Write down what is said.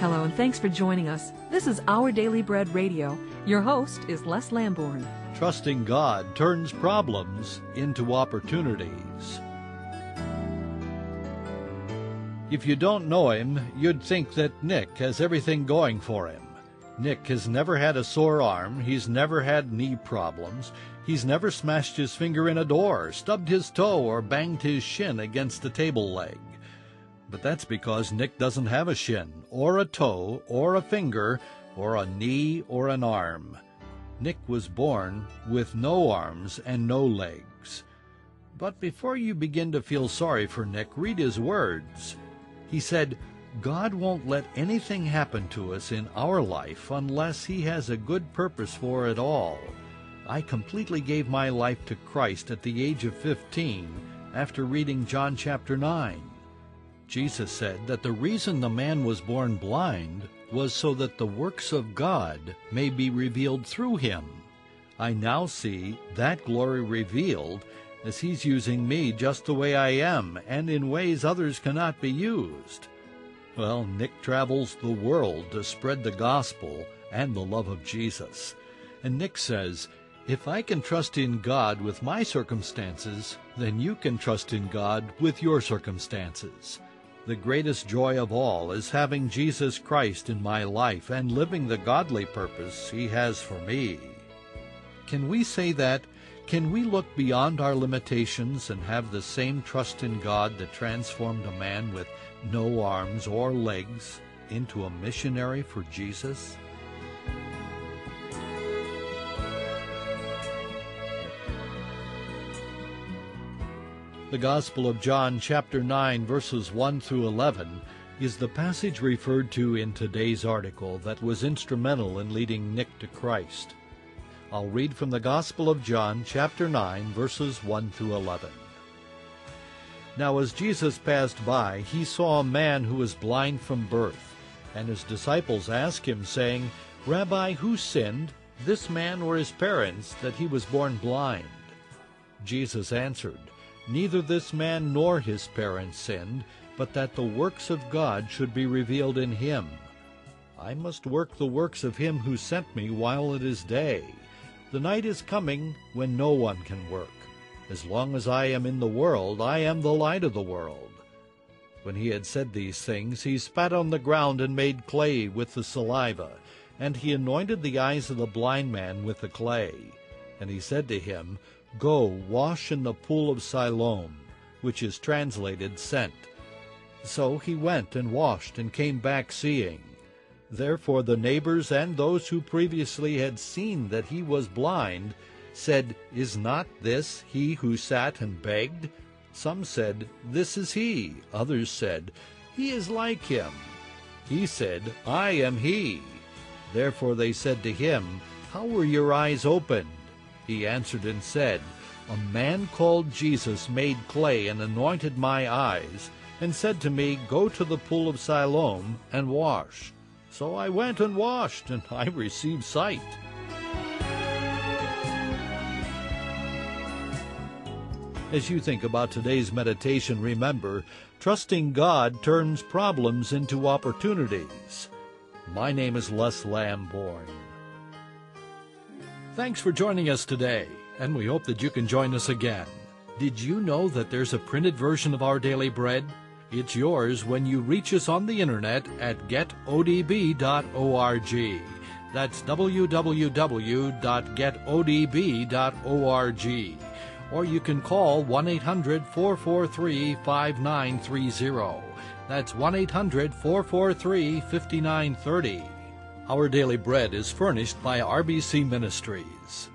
Hello, and thanks for joining us. This is Our Daily Bread Radio. Your host is Les Lambourne. Trusting God turns problems into opportunities. If you don't know him, you'd think that Nick has everything going for him. Nick has never had a sore arm, he's never had knee problems, he's never smashed his finger in a door, stubbed his toe, or banged his shin against a table leg. But that's because Nick doesn't have a shin, or a toe, or a finger, or a knee, or an arm. Nick was born with no arms and no legs. But before you begin to feel sorry for Nick, read his words. He said, God won't let anything happen to us in our life unless he has a good purpose for it all. I completely gave my life to Christ at the age of 15 after reading John chapter 9. Jesus said that the reason the man was born blind was so that the works of God may be revealed through him. I now see that glory revealed as he's using me just the way I am and in ways others cannot be used. Well, Nick travels the world to spread the gospel and the love of Jesus. And Nick says, if I can trust in God with my circumstances, then you can trust in God with your circumstances. The greatest joy of all is having Jesus Christ in my life and living the godly purpose he has for me. Can we say that? Can we look beyond our limitations and have the same trust in God that transformed a man with no arms or legs into a missionary for Jesus? The Gospel of John, chapter 9, verses 1 through 11, is the passage referred to in today's article that was instrumental in leading Nick to Christ. I'll read from the Gospel of John, chapter 9, verses 1 through 11. Now as Jesus passed by, he saw a man who was blind from birth, and his disciples asked him, saying, Rabbi, who sinned, this man or his parents, that he was born blind? Jesus answered, Neither this man nor his parents sinned, but that the works of God should be revealed in him. I must work the works of him who sent me while it is day. The night is coming when no one can work. As long as I am in the world, I am the light of the world. When he had said these things, he spat on the ground and made clay with the saliva, and he anointed the eyes of the blind man with the clay. And he said to him, Go, wash in the pool of Siloam, which is translated sent. So he went and washed and came back seeing. Therefore the neighbors and those who previously had seen that he was blind said, Is not this he who sat and begged? Some said, This is he. Others said, He is like him. He said, I am he. Therefore they said to him, How were your eyes opened? He answered and said, A man called Jesus made clay and anointed my eyes, and said to me, Go to the pool of Siloam and wash. So I went and washed, and I received sight. As you think about today's meditation, remember, trusting God turns problems into opportunities. My name is Les Lambourne. Thanks for joining us today, and we hope that you can join us again. Did you know that there's a printed version of Our Daily Bread? It's yours when you reach us on the internet at getodb.org. That's www.getodb.org. Or you can call 1-800-443-5930. That's 1-800-443-5930. Our Daily Bread is furnished by RBC Ministries.